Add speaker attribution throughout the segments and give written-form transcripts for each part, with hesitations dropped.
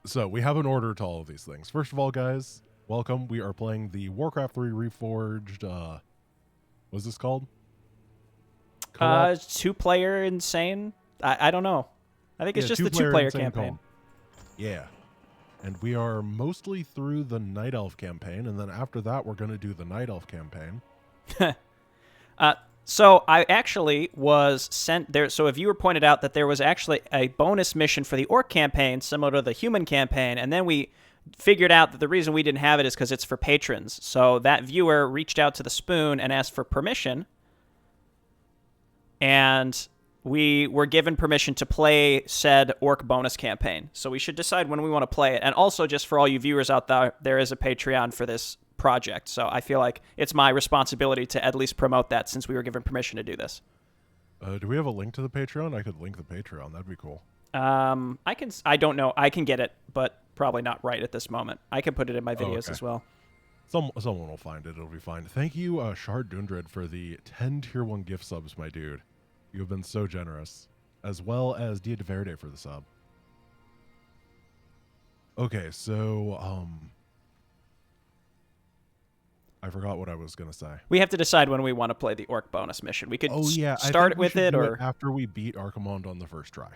Speaker 1: So we have an order to all of these things. First of all, guys, welcome. We are playing the Warcraft 3 Reforged, what's this called? Co-op?
Speaker 2: 2-player insane. I don't know. I think it's just the
Speaker 1: two-player
Speaker 2: 2-player
Speaker 1: insane
Speaker 2: campaign.
Speaker 1: co-op. Yeah. And we are mostly through the Night Elf campaign, and then after that, we're going to do the Night Elf campaign.
Speaker 2: So I actually was sent there. So a viewer pointed out that there was actually a bonus mission for the Orc campaign, similar to the Human campaign, and then we figured out that the reason we didn't have it is because it's for patrons. So that viewer reached out to the Spoon and asked for permission, and we were given permission to play said Orc bonus campaign. So we should decide when we want to play it. And also, just for all you viewers out there, there is a Patreon for this project. So I feel like it's my responsibility to at least promote that since we were given permission to do this.
Speaker 1: Do we have a link to the Patreon? I could link the Patreon. That'd be cool.
Speaker 2: I don't know. I can get it, but probably not right at this moment. I can put it in my videos as well.
Speaker 1: Someone will find it. It'll be fine. Thank you, Shard Dundred, for the 10 Tier 1 gift subs, my dude. You have been so generous. As well as Dia de Verde for the sub. Okay, so, I forgot what I was going to say.
Speaker 2: We have to decide when we want to play the Orc bonus mission. We could start with it, or
Speaker 1: after we beat Archimond on the first try.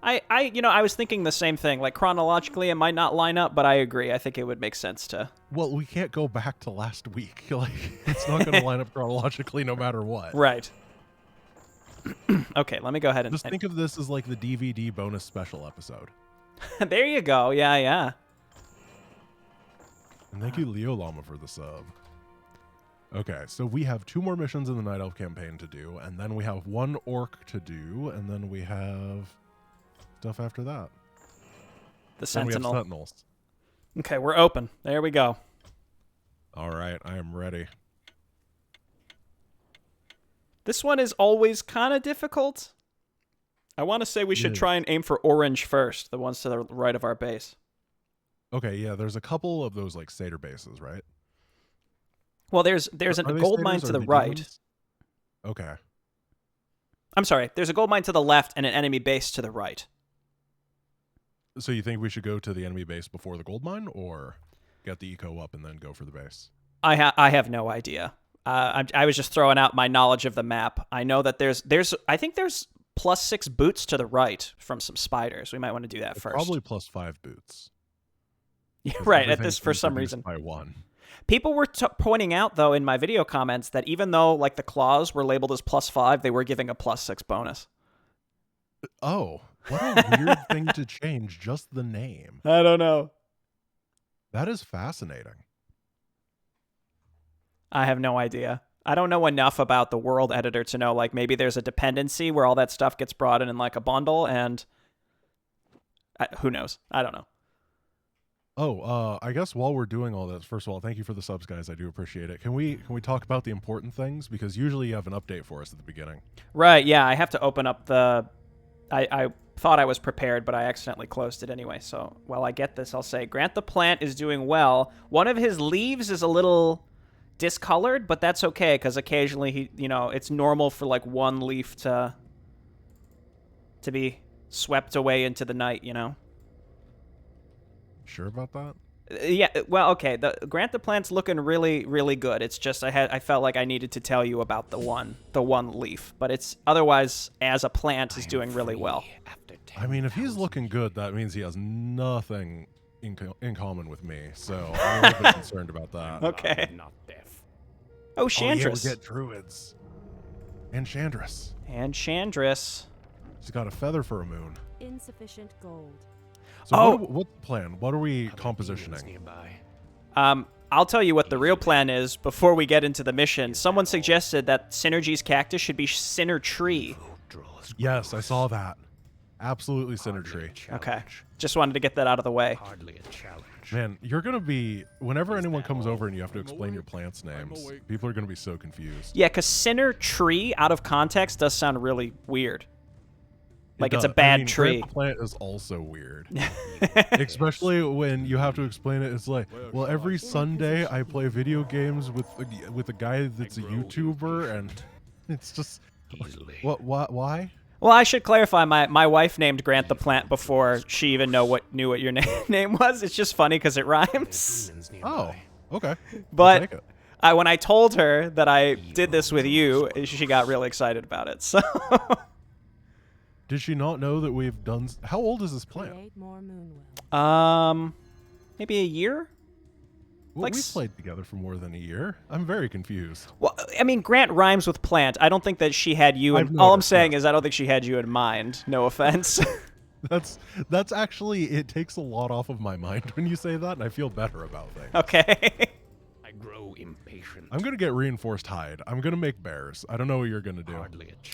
Speaker 2: I was thinking the same thing. Like, chronologically, it might not line up, but I agree. I think it would make sense to.
Speaker 1: Well, we can't go back to last week. Like, it's not going to line up chronologically no matter what.
Speaker 2: Right. Okay, let me go ahead and
Speaker 1: just think of this as like the DVD bonus special episode.
Speaker 2: There you go. Yeah.
Speaker 1: And thank you, Leo Llama, for the sub. Okay, so we have 2 more missions in the Night Elf campaign to do, and then we have 1 Orc to do, and then we have stuff after that.
Speaker 2: The Sentinel.
Speaker 1: And we have Sentinels.
Speaker 2: Okay, we're open. There we go.
Speaker 1: All right, I am ready.
Speaker 2: This one is always kind of difficult. I want to say we should try and aim for orange first, the ones to the right of our base.
Speaker 1: Okay, yeah, there's a couple of those like satyr bases, right?
Speaker 2: Well, there's a gold mine to the right.
Speaker 1: Demons? Okay.
Speaker 2: I'm sorry. There's a gold mine to the left and an enemy base to the right.
Speaker 1: So you think we should go to the enemy base before the gold mine, or get the eco up and then go for the base?
Speaker 2: I have no idea. I was just throwing out my knowledge of the map. I know that I think there's +6 boots to the right from some spiders. We might want to do that first.
Speaker 1: Probably +5 boots.
Speaker 2: Yeah, right. At this, for some reason,
Speaker 1: by 1.
Speaker 2: People were pointing out though in my video comments that even though like the claws were labeled as +5, they were giving a +6 bonus.
Speaker 1: Oh, what a weird thing to change just the name.
Speaker 2: I don't know.
Speaker 1: That is fascinating.
Speaker 2: I have no idea. I don't know enough about the world editor to know, like, maybe there's a dependency where all that stuff gets brought in like a bundle, and who knows? I don't know.
Speaker 1: Oh, I guess while we're doing all this, first of all, thank you for the subs, guys. I do appreciate it. Can we talk about the important things? Because usually you have an update for us at the beginning.
Speaker 2: Right, yeah. I have to open up the... I thought I was prepared, but I accidentally closed it anyway. So while I get this, I'll say, Grant the plant is doing well. One of his leaves is a little discolored, but that's okay, because occasionally it's normal for like one leaf to be swept away into the night,
Speaker 1: Sure about that?
Speaker 2: Yeah, well, okay. The Grant the plant's looking really, really good. It's just I felt like I needed to tell you about the one leaf, but it's otherwise as a plant is doing really well.
Speaker 1: I mean, if he's looking good, that means he has nothing in common with me. So I'm a little bit concerned about that.
Speaker 2: Okay. Oh, Chandris.
Speaker 1: We'll get druids and Chandris.
Speaker 2: She's
Speaker 1: got a feather for a moon.
Speaker 3: Insufficient gold.
Speaker 1: So what's the plan? What are we compositioning?
Speaker 2: I'll tell you what the real plan is before we get into the mission. Someone suggested that Synergy's cactus should be Sinner Tree.
Speaker 1: Yes, I saw that. Absolutely Sinner Tree.
Speaker 2: Okay. Just wanted to get that out of the way.
Speaker 1: Man, you're going to be... Whenever anyone comes over and you have to explain your plants' names, people are going to be so confused.
Speaker 2: Yeah, because Sinner Tree, out of context, does sound really weird. Like it's a bad tree.
Speaker 1: Grant the plant is also weird. Especially when you have to explain it. It's like, well, every Sunday I play video games with a guy that's a YouTuber, and it's just... What? Why?
Speaker 2: Well, I should clarify. My wife named Grant the plant before she even knew what your name was. It's just funny because it rhymes.
Speaker 1: Oh, okay.
Speaker 2: But
Speaker 1: I'll take it.
Speaker 2: when I told her that I did this with you, she got really excited about it. So.
Speaker 1: Did she not know that we've done? How old is this plant?
Speaker 2: Maybe a year.
Speaker 1: Well, we've played together for more than a year. I'm very confused.
Speaker 2: Well, I mean, Grant rhymes with plant. I don't think that she had you. All I'm saying is I don't think she had you in mind. No offense.
Speaker 1: That's actually, it takes a lot off of my mind when you say that, and I feel better about things.
Speaker 2: Okay.
Speaker 3: I grow impatient.
Speaker 1: I'm gonna get reinforced hide. I'm gonna make bears. I don't know what you're gonna do.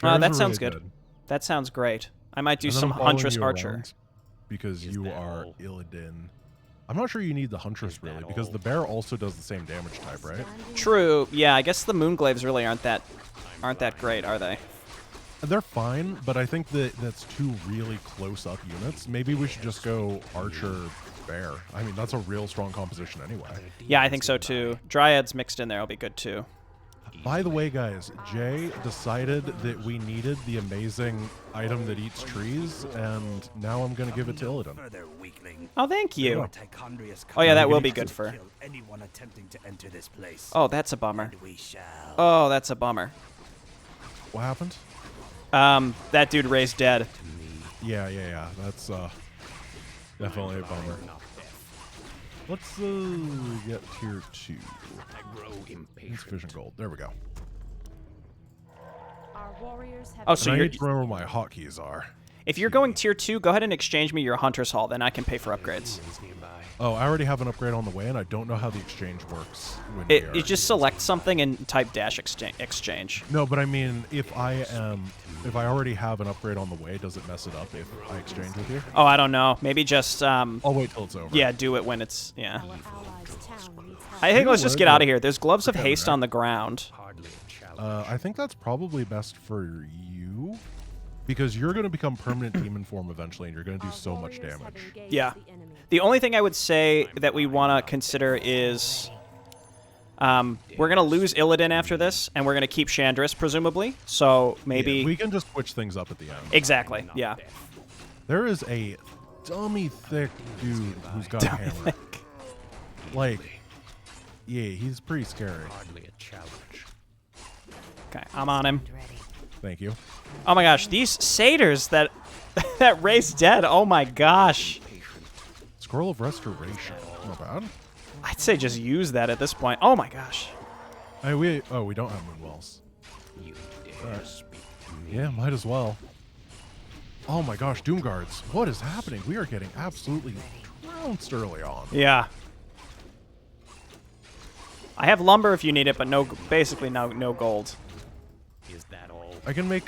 Speaker 2: That sounds good. That sounds great. I might do some Huntress Archer.
Speaker 1: Because you are Illidan. I'm not sure you need the Huntress, really, because the bear also does the same damage type, right?
Speaker 2: True. Yeah, I guess the Moonglaves really aren't that great, are they?
Speaker 1: They're fine, but I think that that's two really close-up units. Maybe we should just go Archer Bear. I mean, that's a real strong composition anyway.
Speaker 2: Yeah, I think so, too. Dryads mixed in there will be good, too.
Speaker 1: By the way, guys, Jay decided that we needed the amazing item that eats trees, and now I'm going to give it to Illidan.
Speaker 2: Oh, thank you. Oh, yeah, that will be good for... Oh, that's a bummer. Oh, that's a bummer.
Speaker 1: What happened?
Speaker 2: That dude raised dead.
Speaker 1: Yeah. That's definitely a bummer. Let's get tier 2. Insufficient gold. There we go.
Speaker 2: Oh, so
Speaker 1: I
Speaker 2: you're...
Speaker 1: need to remember where my hotkeys are.
Speaker 2: If you're going tier 2, go ahead and exchange me your Hunter's Hall, then I can pay for upgrades.
Speaker 1: Oh, I already have an upgrade on the way, and I don't know how the exchange works.
Speaker 2: You just select something and type dash exchange.
Speaker 1: No, but I mean, if I already have an upgrade on the way, does it mess it up if I exchange with you?
Speaker 2: Oh, I don't know. Maybe just...
Speaker 1: I'll wait till it's over.
Speaker 2: Yeah, do it when it's... Yeah. I think let's just get out of here. There's Gloves of Haste on the ground.
Speaker 1: I think that's probably best for you, because you're going to become permanent demon form eventually, and you're going to do so much damage.
Speaker 2: Yeah. The only thing I would say that we want to consider is... we're going to lose Illidan after this, and we're going to keep Chandris, presumably. So maybe...
Speaker 1: Yeah, we can just switch things up at the end.
Speaker 2: Exactly, yeah.
Speaker 1: There is a dummy thick dude who's got a hammer. Like, yeah, he's pretty scary.
Speaker 2: Okay, I'm on him.
Speaker 1: Thank you.
Speaker 2: Oh my gosh, these satyrs that that race dead. Oh my gosh.
Speaker 1: Scroll of Restoration. Not bad.
Speaker 2: I'd say just use that at this point. Oh my gosh.
Speaker 1: Hey, we don't have Moonwells. Yeah, might as well. Oh my gosh, Doom Guards. What is happening? We are getting absolutely trounced early on.
Speaker 2: Yeah. I have lumber if you need it, but basically no gold.
Speaker 3: Is that all?
Speaker 1: I can make...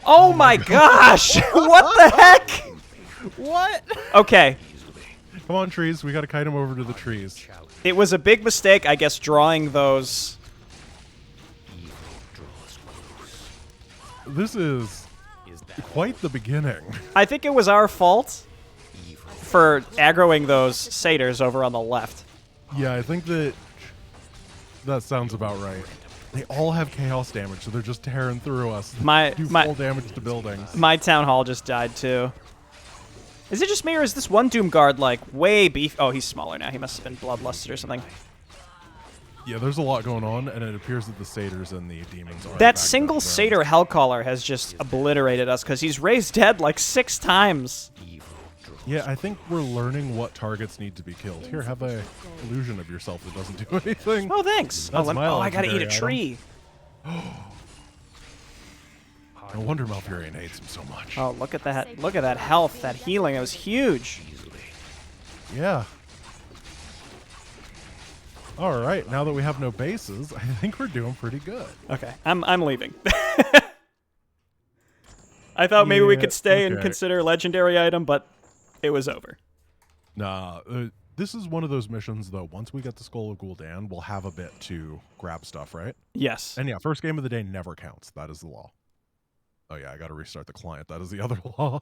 Speaker 2: Oh my gosh! What the heck? What? Okay.
Speaker 1: Come on, trees. We got to kite them over to the trees.
Speaker 2: It was a big mistake, I guess, drawing those...
Speaker 1: This is quite the beginning.
Speaker 2: I think it was our fault for aggroing those satyrs over on the left.
Speaker 1: Yeah, I think that sounds about right. They all have chaos damage, so they're just tearing through us. Do full damage to buildings.
Speaker 2: My town hall just died too. Is it just me, or is this one Doom Guard like way beef? Oh, he's smaller now. He must have been bloodlusted or something.
Speaker 1: Yeah, there's a lot going on, and it appears that the satyrs and the demons are...
Speaker 2: That single satyr Hellcaller has just obliterated us because he's raised dead like 6 times.
Speaker 1: Yeah, I think we're learning what targets need to be killed. Here, have a illusion of yourself that doesn't do anything.
Speaker 2: Oh, thanks.
Speaker 1: That's
Speaker 2: I gotta eat a tree.
Speaker 1: No wonder Malfurion hates him so much.
Speaker 2: Oh, look at that. Look at that health, that healing. It was huge.
Speaker 1: Yeah. All right, now that we have no bases, I think we're doing pretty good.
Speaker 2: Okay, I'm leaving. I thought maybe we could stay and consider legendary item, but it was over.
Speaker 1: Nah, this is one of those missions, though. Once we get the Skull of Gul'dan, we'll have a bit to grab stuff, right?
Speaker 2: Yes.
Speaker 1: And yeah, first game of the day never counts. That is the law. Oh yeah, I got to restart the client. That is the other law.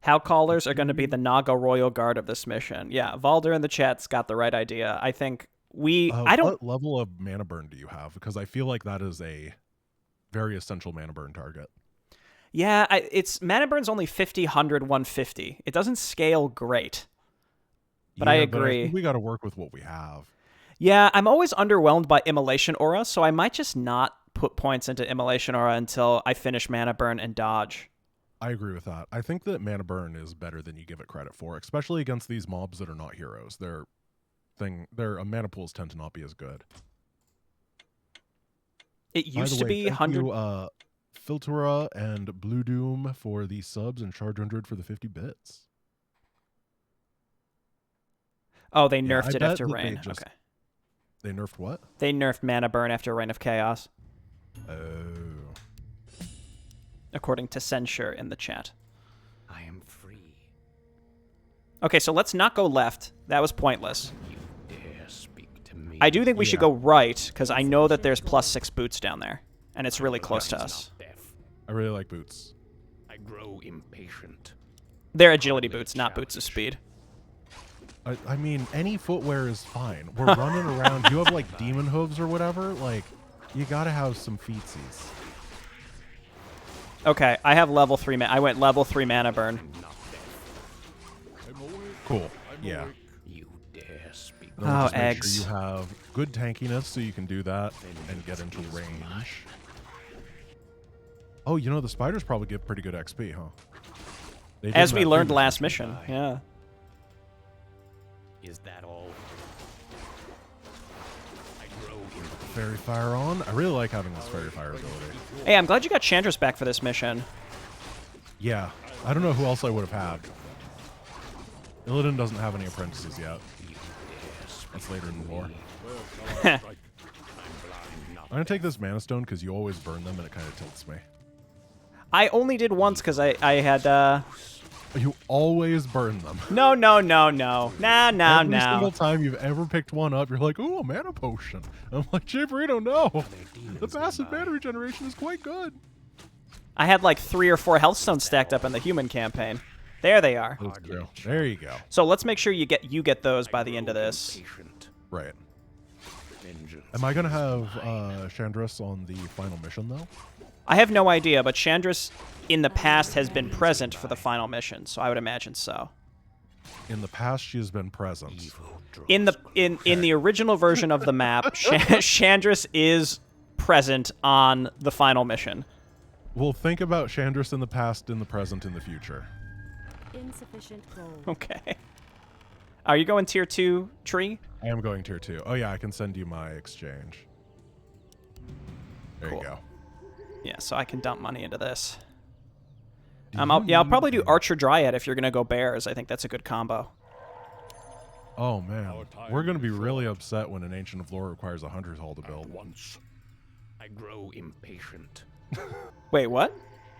Speaker 2: Hellcallers are going to be the Naga Royal Guard of this mission. Yeah, Valder in the chat's got the right idea. I think we...
Speaker 1: What level of mana burn do you have? Because I feel like that is a very essential mana burn target.
Speaker 2: Yeah, it's mana burn's only 50, 100, 150. It doesn't scale great. But I agree.
Speaker 1: But I think we got to work with what we have.
Speaker 2: Yeah, I'm always underwhelmed by Immolation Aura, so I might just not put points into Immolation Aura until I finish mana burn and dodge.
Speaker 1: I agree with that. I think that mana burn is better than you give it credit for, especially against these mobs that are not heroes. Their mana pools tend to not be as good.
Speaker 2: It used to be 100.
Speaker 1: You, Filtura and Blue Doom for the subs and Shard 100 for the 50 bits.
Speaker 2: Oh, they nerfed it after Reign. Okay.
Speaker 1: They nerfed what?
Speaker 2: They nerfed mana burn after Reign of Chaos.
Speaker 1: Oh.
Speaker 2: According to Censure in the chat.
Speaker 3: I am free.
Speaker 2: Okay, so let's not go left. That was pointless.
Speaker 3: You dare speak to me.
Speaker 2: I do think we should go right, because I know that there's +6 boots down there, and it's really close to us.
Speaker 1: I really like boots.
Speaker 3: I grow impatient.
Speaker 2: They're agility boots, not boots of speed.
Speaker 1: I mean, any footwear is fine. We're running around. You have, like, demon hooves or whatever. Like, you gotta have some feetsies.
Speaker 2: Okay, I have level 3 mana. I went level 3 mana burn.
Speaker 1: Cool. Yeah.
Speaker 3: You dare speak.
Speaker 2: Oh,
Speaker 1: Just make
Speaker 2: eggs.
Speaker 1: sure you have good tankiness so you can do that and get into range. Oh, you know, the spiders probably get pretty good XP, huh? They did
Speaker 2: As
Speaker 1: in
Speaker 2: we
Speaker 1: that
Speaker 2: learned
Speaker 1: previous
Speaker 2: last
Speaker 1: mission.
Speaker 2: mission, yeah.
Speaker 3: Is that all? I grow impatient.
Speaker 1: Fairy Fire on. I really like having this Fairy Fire ability.
Speaker 2: Hey, I'm glad you got Chandris back for this mission.
Speaker 1: Yeah. I don't know who else I would have had. Illidan doesn't have any apprentices yet. That's later in the lore. I'm going to take this Mana Stone because you always burn them and it kind of tilts me.
Speaker 2: I only did once because I had,
Speaker 1: You always burn them.
Speaker 2: No.
Speaker 1: Every single time you've ever picked one up, you're like, ooh, a mana potion. I'm like, Jay Burrito, no. The passive mana regeneration is quite good.
Speaker 2: I had like 3 or 4 health stones stacked up in the human campaign. There they are.
Speaker 1: There you go.
Speaker 2: So let's make sure you get those by the end of this.
Speaker 1: Right. Am I going to have Chandris on the final mission, though?
Speaker 2: I have no idea, but Chandris in the past has been present for the final mission, so I would imagine so.
Speaker 1: In the past, she has been present.
Speaker 2: In the original version of the map, Chandris is present on the final mission.
Speaker 1: Well, think about Chandris in the past, in the present, in the future.
Speaker 4: Insufficient gold.
Speaker 2: Okay. Are you going tier 2 tree?
Speaker 1: I am going tier 2. Oh, yeah, I can send you my exchange. There
Speaker 2: Cool.
Speaker 1: you go.
Speaker 2: Yeah, so I can dump money into this. I'll probably do Archer Dryad if you're going to go bears. I think that's a good combo.
Speaker 1: Oh, man. We're going to be really upset when an Ancient of Lore requires a Hunter's Hall to build.
Speaker 3: Once, I grow impatient.
Speaker 2: Wait, what?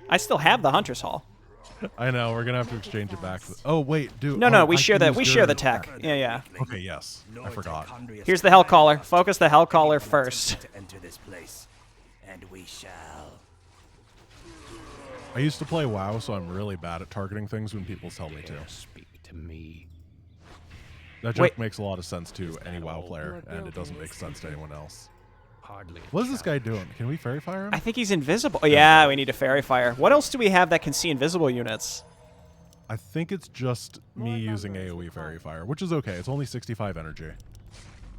Speaker 2: I still have the Hunter's Hall.
Speaker 1: I know, we're going to have to exchange it back. Oh, wait, dude.
Speaker 2: No, we
Speaker 1: I
Speaker 2: share
Speaker 1: can
Speaker 2: that.
Speaker 1: use
Speaker 2: We
Speaker 1: your-
Speaker 2: share the tech. Yeah.
Speaker 1: Okay, yes. I forgot.
Speaker 2: Here's the Hellcaller. Focus the Hellcaller first.
Speaker 5: To enter this place, and we shall.
Speaker 1: I used to play WoW, so I'm really bad at targeting things when people tell me to.
Speaker 3: Dare speak to me.
Speaker 1: That joke
Speaker 2: Wait.
Speaker 1: makes a lot of sense to any WoW player, and it doesn't make sense to anyone else.
Speaker 3: Hardly.
Speaker 1: What is this guy doing? Can we Fairy Fire him?
Speaker 2: I think he's invisible. Oh, yeah, we need a Fairy Fire. What else do we have that can see invisible units?
Speaker 1: I think it's just me using AoE Fairy Fire, which is okay. It's only 65 energy.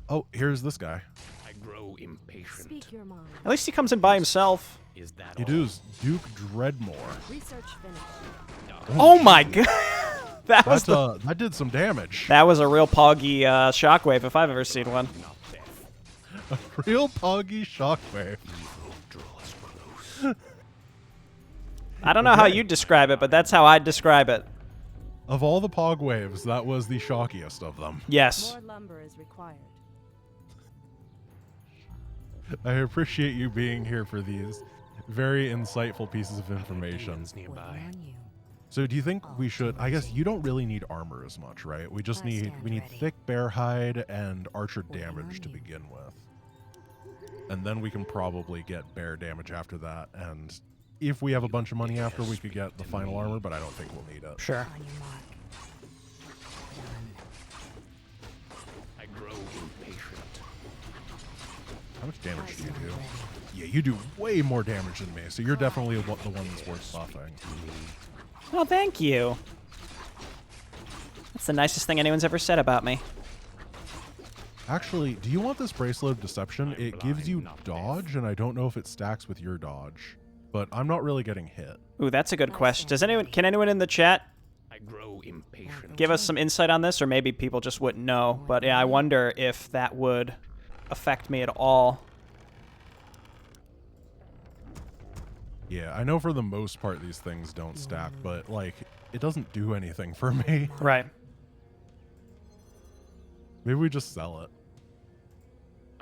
Speaker 1: Oh, here's this guy.
Speaker 3: I grow impatient.
Speaker 4: Speak your mind.
Speaker 2: At least he comes in by himself.
Speaker 3: Is that
Speaker 1: He
Speaker 3: all?
Speaker 1: does Duke Dreadmore.
Speaker 4: Research finished.
Speaker 2: Oh my god. That was
Speaker 1: That did some damage.
Speaker 2: that was a real poggy shockwave if I've ever seen one.
Speaker 3: Not death.
Speaker 1: A real poggy shockwave.
Speaker 3: Evil draws close.
Speaker 2: I don't know how you'd describe it, but that's how I'd describe it.
Speaker 1: Of all the pog waves, that was the shockiest of them.
Speaker 2: Yes.
Speaker 4: More lumber is required.
Speaker 1: I appreciate you being here for these very insightful pieces of information.
Speaker 3: Demons nearby.
Speaker 1: So do you think we should, I guess you don't really need armor as much, right? We just need thick bear hide and archer damage to begin with. And then we can probably get bear damage after that. And if we have a bunch of money after, we could get the final armor, but I don't think we'll need it.
Speaker 2: Sure.
Speaker 4: On your mark.
Speaker 3: I grow impatient.
Speaker 1: How much damage do you do? Yeah, you do way more damage than me, so you're definitely the one that's worth buffing.
Speaker 2: Well, thank you. That's the nicest thing anyone's ever said about me.
Speaker 1: Actually, do you want this Bracelet of Deception? It gives you dodge, and I don't know if it stacks with your dodge. But I'm not really getting hit.
Speaker 2: Ooh, that's a good question. Can anyone in the chat
Speaker 3: I grow impatient.
Speaker 2: give us some insight on this, or maybe people just wouldn't know? But yeah, I wonder if that would affect me at all.
Speaker 1: Yeah, I know for the most part these things don't stack, but, like, it doesn't do anything for me.
Speaker 2: Right.
Speaker 1: Maybe we just sell it.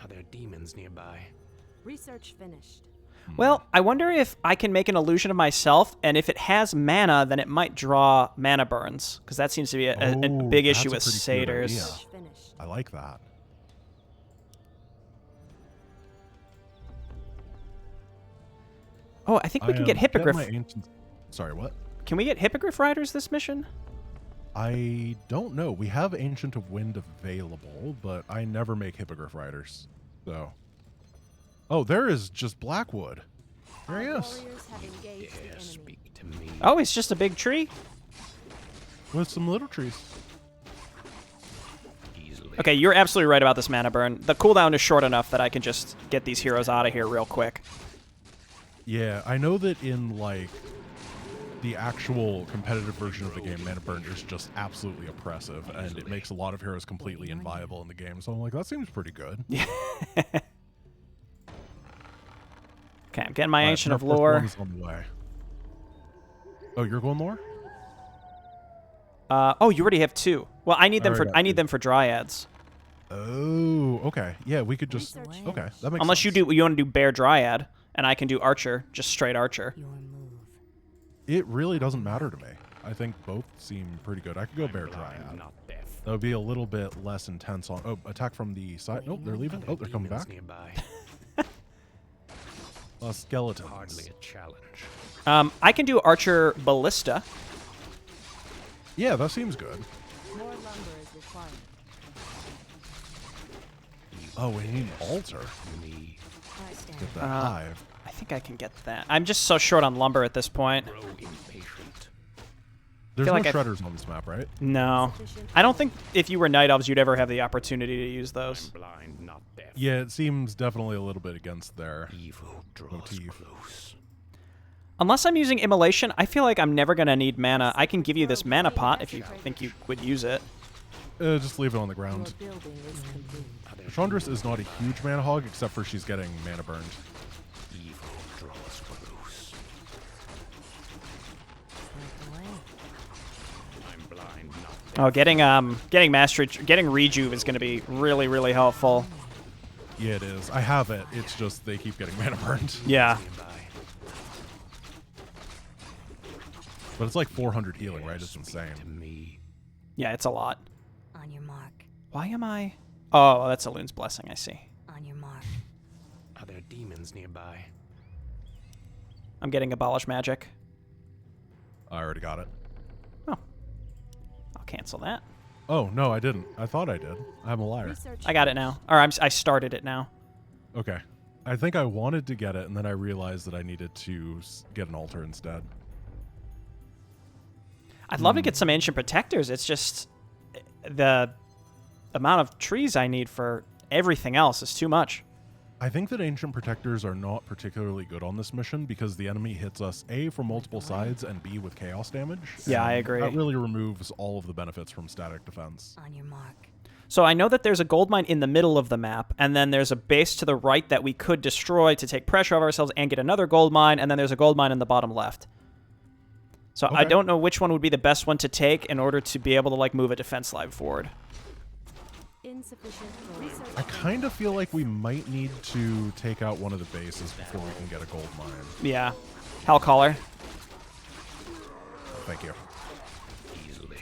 Speaker 3: Are there demons nearby?
Speaker 4: Research finished.
Speaker 2: Well, I wonder if I can make an illusion of myself, and if it has mana, then it might draw mana burns, because that seems to be a big
Speaker 1: that's
Speaker 2: issue
Speaker 1: a
Speaker 2: with
Speaker 1: pretty good
Speaker 2: satyrs.
Speaker 1: idea.
Speaker 4: Research finished.
Speaker 1: I like that.
Speaker 2: Oh, I think we can get Hippogriff.
Speaker 1: Sorry, what?
Speaker 2: Can we get Hippogriff Riders this mission?
Speaker 1: I don't know. We have Ancient of Wind available, but I never make Hippogriff Riders. So. Oh, there is just Blackwood. There he
Speaker 4: Our
Speaker 1: is.
Speaker 4: warriors have engaged the
Speaker 3: Dare
Speaker 4: enemy.
Speaker 3: speak to me.
Speaker 2: Oh, it's just a big tree?
Speaker 1: With some little trees.
Speaker 3: Easily.
Speaker 2: Okay, you're absolutely right about this mana burn. The cooldown is short enough that I can just get these heroes out of here real quick.
Speaker 1: Yeah, I know that in, like, the actual competitive version of the game, mana burn is just absolutely oppressive, and it makes a lot of heroes completely inviable in the game. So I'm like, that seems pretty good.
Speaker 2: Okay, I'm getting my
Speaker 1: Alright,
Speaker 2: Ancient
Speaker 1: our
Speaker 2: of
Speaker 1: first
Speaker 2: Lore.
Speaker 1: one's on the way. Oh, you're going lore?
Speaker 2: Oh, you already have two. Well, I need them
Speaker 1: already
Speaker 2: for
Speaker 1: got
Speaker 2: I need
Speaker 1: two.
Speaker 2: them for Dryads.
Speaker 1: Oh, okay. Yeah, we could just.
Speaker 4: Research
Speaker 1: Okay,
Speaker 4: finished.
Speaker 1: that makes
Speaker 2: Unless
Speaker 1: sense.
Speaker 2: you want to do Bear Dryad, and I can do Archer, just straight Archer.
Speaker 4: Your move.
Speaker 1: It really doesn't matter to me. I think both seem pretty good. I could go Bear
Speaker 3: Blind,
Speaker 1: Dryad.
Speaker 3: not deaf.
Speaker 1: That would be a little bit less intense on. Oh, attack from the side. Nope, they're leaving. Oh, they're coming
Speaker 3: Demons
Speaker 1: back.
Speaker 3: nearby.
Speaker 1: Skeletons.
Speaker 3: Hardly a challenge.
Speaker 2: I can do Archer Ballista.
Speaker 1: Yeah, that seems good.
Speaker 4: More lumber is required.
Speaker 1: Oh, we need an altar.
Speaker 3: Me
Speaker 4: I stand.
Speaker 1: Get that
Speaker 2: Uh,
Speaker 1: hive.
Speaker 2: I think I can get that. I'm just so short on lumber at this point.
Speaker 3: grow impatient.
Speaker 1: There's
Speaker 2: feel
Speaker 1: no
Speaker 2: like I've-
Speaker 1: shredders on this map, right?
Speaker 2: No.
Speaker 4: Sufficient
Speaker 2: I don't think if you were Night Elves, you'd ever have the opportunity to use those.
Speaker 3: Blind, not deaf.
Speaker 1: Yeah, it seems definitely a little bit against their.
Speaker 3: Evil draws
Speaker 1: Motif.
Speaker 3: close.
Speaker 2: Unless I'm using Immolation, I feel like I'm never going to need mana. I can give you this mana pot if you think you would use it.
Speaker 1: Just leave it on the
Speaker 4: Your
Speaker 1: ground.
Speaker 4: building is complete.
Speaker 3: Are there
Speaker 1: Chandris is not a huge mana hog, except for she's getting mana burned.
Speaker 3: evil draws close?
Speaker 4: Break away.
Speaker 3: I'm blind, not deaf.
Speaker 2: Oh, getting Mastery, getting Rejuve is going to be really, really helpful.
Speaker 1: Yeah, it is. I have it. It's just they keep getting mana burned.
Speaker 2: Yeah.
Speaker 3: Nearby.
Speaker 1: But it's like 400 healing, right? It's
Speaker 3: Speak
Speaker 1: insane.
Speaker 3: to me.
Speaker 2: Yeah, it's a lot.
Speaker 4: On your mark.
Speaker 2: Why am I... Oh, that's a Loon's Blessing, I see.
Speaker 4: On your mark.
Speaker 3: Are there demons nearby?
Speaker 2: I'm getting Abolish Magic.
Speaker 1: I already got it.
Speaker 2: Oh. I'll cancel that.
Speaker 1: Oh, no, I didn't. I thought I did. I'm a liar.
Speaker 4: Research
Speaker 2: I got it now. Or I started it now.
Speaker 1: Okay. I think I wanted to get it, and then I realized that I needed to get an altar instead.
Speaker 2: I'd love to get some Ancient Protectors. It's just the amount of trees I need for everything else is too much.
Speaker 1: I think that Ancient Protectors are not particularly good on this mission because the enemy hits us A, from multiple sides, and B, with chaos damage.
Speaker 2: Yeah, I
Speaker 1: and
Speaker 2: agree.
Speaker 1: That really removes all of the benefits from static defense.
Speaker 4: on your mark.
Speaker 2: So I know that there's a gold mine in the middle of the map, and then there's a base to the right that we could destroy to take pressure off ourselves and get another gold mine, and then there's a gold mine in the bottom left. So I
Speaker 1: Okay.
Speaker 2: don't know which one would be the best one to take in order to be able to like move a defense line forward.
Speaker 4: Insufficient gold. Research
Speaker 1: I kind of feel like we might need to take out one of the bases before we can get a gold mine.
Speaker 2: Yeah. Hellcaller.
Speaker 1: Thank you.
Speaker 3: Easily.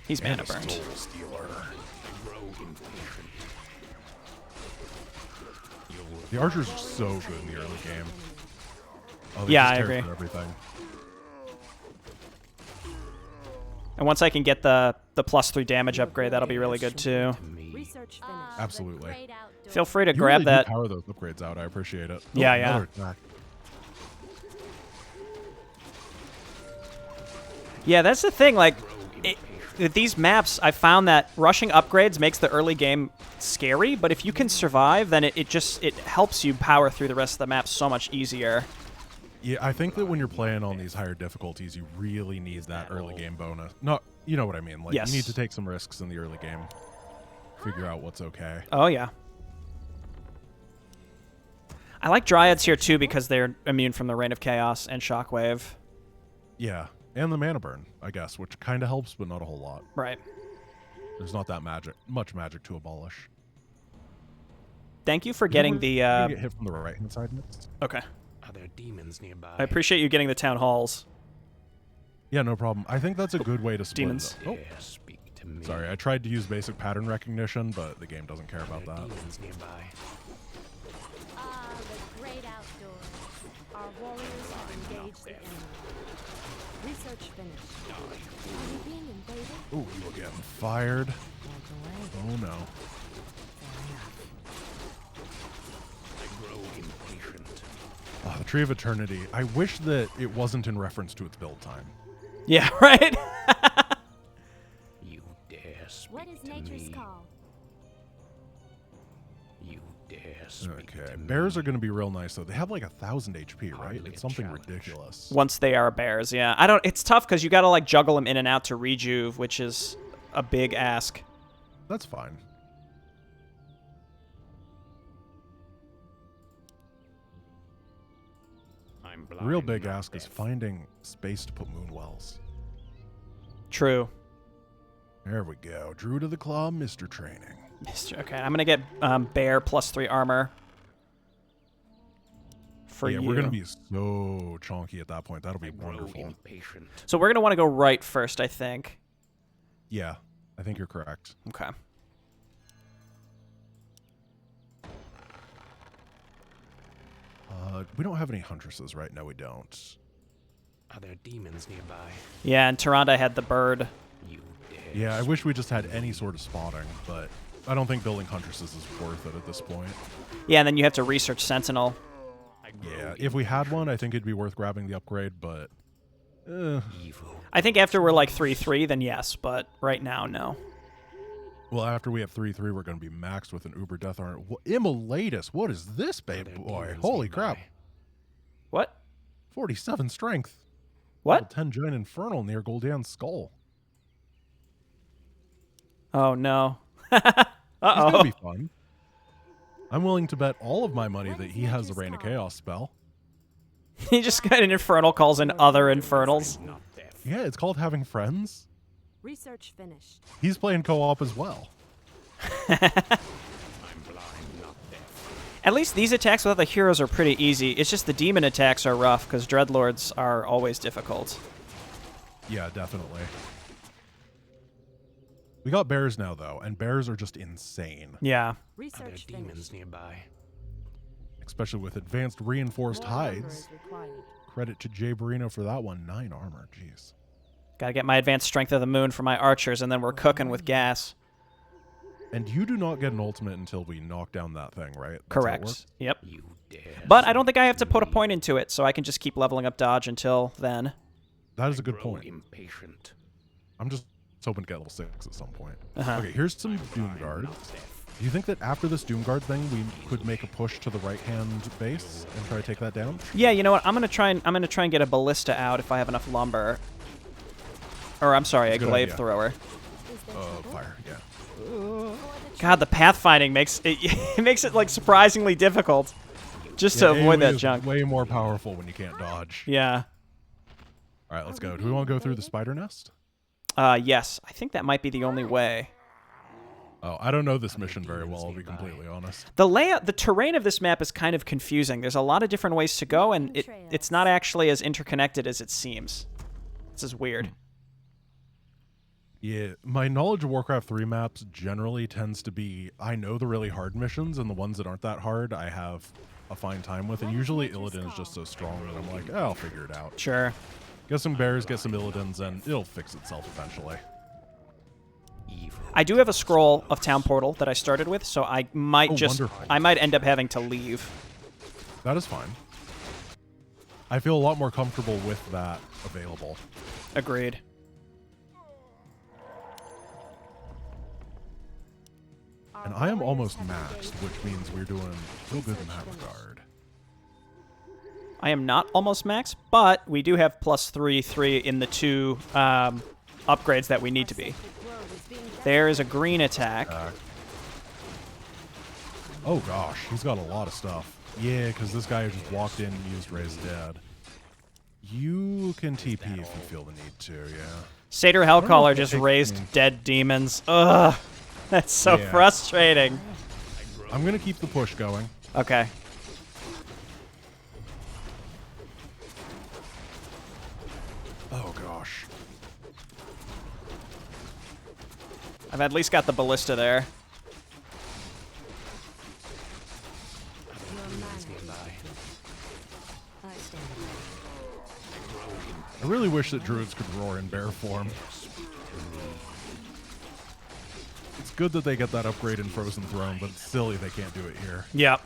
Speaker 2: He's mana burned.
Speaker 1: Stealer.
Speaker 3: I grow impatient.
Speaker 1: The archers are so good in the early game. Oh, they
Speaker 2: Yeah,
Speaker 1: just
Speaker 2: I
Speaker 1: tear
Speaker 2: agree.
Speaker 1: through everything.
Speaker 2: And once I can get the +3 damage upgrade, that'll be really good too.
Speaker 3: To me.
Speaker 4: Research finished.
Speaker 1: Absolutely.
Speaker 2: Feel free to
Speaker 1: You
Speaker 2: grab
Speaker 1: really do
Speaker 2: that.
Speaker 1: power those upgrades out. I appreciate it.
Speaker 2: Yeah, yeah.
Speaker 1: Another attack.
Speaker 2: Yeah, that's the thing. Like, with these maps, I found that rushing upgrades makes the early game scary, but if you can survive, then it helps you power through the rest of the map so much easier.
Speaker 1: Yeah, I think that when you're playing on these higher difficulties, you really need that early game bonus. No, you know what I mean. Like,
Speaker 2: Yes.
Speaker 1: you need to take some risks in the early game. Figure out what's okay.
Speaker 2: Oh, yeah. I like Dryads here, too, because they're immune from the Reign of Chaos and Shockwave.
Speaker 1: Yeah, and the mana burn, I guess, which kind of helps, but not a whole lot.
Speaker 2: Right.
Speaker 1: There's not that much magic to abolish.
Speaker 2: Thank you for getting the...
Speaker 1: You get hit from the right-hand side next.
Speaker 2: Okay.
Speaker 3: Are there demons nearby?
Speaker 2: I appreciate you getting the town halls.
Speaker 1: Yeah, no problem. I think that's a good way to split
Speaker 2: Demons.
Speaker 1: it up.
Speaker 3: Dare speak to me.
Speaker 1: Sorry, I tried to use basic pattern recognition, but the game doesn't care
Speaker 3: Are
Speaker 1: about
Speaker 3: there
Speaker 1: that.
Speaker 3: demons nearby?
Speaker 4: Ah, the great outdoors. Our warriors have engaged the enemy. Research finished. Are we being invaded?
Speaker 1: Ooh, you were getting fired.
Speaker 4: Can't delay.
Speaker 1: Oh, no.
Speaker 3: I grow impatient.
Speaker 1: Oh, the Tree of Eternity. I wish that it wasn't in reference to its build time.
Speaker 2: Yeah, right?
Speaker 3: You dare speak
Speaker 4: What is
Speaker 3: to
Speaker 4: nature's
Speaker 3: me?
Speaker 4: call?
Speaker 3: You dare speak
Speaker 1: Okay,
Speaker 3: to
Speaker 1: bears
Speaker 3: me?
Speaker 1: are going to be real nice, though. They have like 1,000 HP, right?
Speaker 3: Hardly
Speaker 1: It's
Speaker 3: a
Speaker 1: something
Speaker 3: challenge.
Speaker 1: ridiculous.
Speaker 2: Once they are bears, yeah. It's tough because you gotta, like, juggle them in and out to rejuve, which is a big ask.
Speaker 1: That's fine.
Speaker 3: I'm
Speaker 1: The real
Speaker 3: blind,
Speaker 1: big
Speaker 3: not
Speaker 1: ask is
Speaker 3: deaf.
Speaker 1: finding space to put moon wells.
Speaker 2: True.
Speaker 1: There we go. Druid of the Claw, Mr. Training.
Speaker 2: Okay, I'm gonna get bear +3 armor. For
Speaker 1: Yeah,
Speaker 2: you.
Speaker 1: we're going to be so chonky at that point. That'll be
Speaker 3: I grow
Speaker 1: wonderful.
Speaker 3: impatient.
Speaker 2: So we're gonna want to go right first, I think.
Speaker 1: Yeah, I think you're correct.
Speaker 2: Okay.
Speaker 1: We don't have any huntresses, right? No, we don't.
Speaker 3: Are there demons nearby?
Speaker 2: Yeah, and Tyrande had the bird.
Speaker 3: You dare.
Speaker 1: Yeah, I wish we just had any sort of spotting, but I don't think building huntresses is worth it at this point.
Speaker 2: Yeah, and then you have to research Sentinel.
Speaker 3: I grow
Speaker 1: Yeah, if we had one, I think it'd be worth grabbing the upgrade, but...
Speaker 3: evil.
Speaker 2: I think after we're like 3-3, then yes, but right now, no.
Speaker 1: Well, after we have 3-3, we're going to be maxed with an Uber Death Armor. Immolatus, what is this,
Speaker 3: Are
Speaker 1: babe
Speaker 3: there
Speaker 1: boy?
Speaker 3: demons
Speaker 1: Holy
Speaker 3: nearby?
Speaker 1: crap.
Speaker 2: What?
Speaker 1: 47 strength.
Speaker 2: What?
Speaker 1: Level 10 Giant Infernal near Gul'dan's skull.
Speaker 2: Oh, no.
Speaker 1: He's going to
Speaker 2: Uh-oh.
Speaker 1: be fun. I'm willing to bet all of my money that he has the Reign of Chaos spell.
Speaker 2: He just got an Infernal, calls in other Infernals.
Speaker 3: Not deaf.
Speaker 1: Yeah, it's called having friends.
Speaker 4: Research finished.
Speaker 1: He's playing co-op as well.
Speaker 3: I'm blind, not deaf.
Speaker 2: At least these attacks without the heroes are pretty easy. It's just the demon attacks are rough, because Dreadlords are always difficult.
Speaker 1: Yeah, definitely. We got bears now, though, and bears are just insane.
Speaker 2: Yeah.
Speaker 3: Are there
Speaker 4: Research
Speaker 3: demons
Speaker 4: finished.
Speaker 3: nearby?
Speaker 1: Especially with advanced reinforced
Speaker 4: More armor
Speaker 1: hides.
Speaker 4: is required.
Speaker 1: Credit to Jay Barino for that one. 9 armor, jeez.
Speaker 2: Gotta get my advanced strength of the moon for my archers, and then we're cooking with gas.
Speaker 1: And you do not get an ultimate until we knock down that thing, right? That's how it
Speaker 2: Correct.
Speaker 1: works?
Speaker 2: Yep.
Speaker 3: You dare.
Speaker 2: But I don't think I have to put a point into it, so I can just keep leveling up dodge until then.
Speaker 1: That is a good
Speaker 3: grow
Speaker 1: point.
Speaker 3: impatient.
Speaker 1: I'm just hoping to get level 6 at some point.
Speaker 2: Uh-huh.
Speaker 1: Okay, here's some Doom Guards. Do you think that after this Doom Guard thing, we could make a push to the right-hand base and try to take that down?
Speaker 2: Yeah, you know what? I'm gonna try and get a ballista out if I have enough lumber. Or I'm sorry, a
Speaker 1: Good
Speaker 2: glaive
Speaker 1: idea.
Speaker 2: thrower.
Speaker 4: Is there trouble?
Speaker 1: Fire, yeah.
Speaker 4: For the
Speaker 2: God, the pathfinding makes it it makes it like surprisingly difficult just to
Speaker 1: Yeah,
Speaker 2: avoid
Speaker 1: AoE
Speaker 2: that
Speaker 1: is
Speaker 2: junk.
Speaker 1: way more powerful when you can't dodge.
Speaker 2: Yeah.
Speaker 1: All right, let's go. Do we want to go through the spider nest?
Speaker 2: Yes. I think that might be the only way.
Speaker 1: Oh, I don't know this mission very well, I'll be completely honest.
Speaker 2: The terrain of this map is kind of confusing. There's a lot of different ways to go, and it's not actually as interconnected as it seems. This is weird.
Speaker 1: Yeah, my knowledge of Warcraft 3 maps generally tends to be, I know the really hard missions, and the ones that aren't that hard, I have a fine time with, and usually Illidan is just so strong that I'm like, I'll figure it out.
Speaker 2: Sure.
Speaker 1: Get some bears, get some Illidans, and it'll fix itself eventually.
Speaker 3: Evil.
Speaker 2: I do have a scroll of Town Portal that I started with, so I might
Speaker 1: wonderful.
Speaker 2: I might end up having to leave.
Speaker 1: That is fine. I feel a lot more comfortable with that available.
Speaker 2: Agreed.
Speaker 1: And I am almost maxed, which means we're doing real good in that regard.
Speaker 2: I am not almost max, but we do have +3/3 in the 2 upgrades that we need to be. There is a green attack.
Speaker 1: Oh gosh, he's got a lot of stuff. Yeah, because this guy just walked in and used Raise Dead. You can TP if you feel the need to, yeah.
Speaker 2: Satyr
Speaker 1: know if
Speaker 2: Hellcaller
Speaker 1: it
Speaker 2: just
Speaker 1: takes
Speaker 2: raised
Speaker 1: me-
Speaker 2: dead demons. Ugh, that's so
Speaker 1: Yeah.
Speaker 2: frustrating.
Speaker 1: I'm going to keep the push going.
Speaker 2: Okay.
Speaker 1: Oh gosh.
Speaker 2: I've at least got the ballista there.
Speaker 1: I really wish that druids could roar in bear form. It's good that they get that upgrade in Frozen Throne, but it's silly they can't do it here.
Speaker 2: Yep.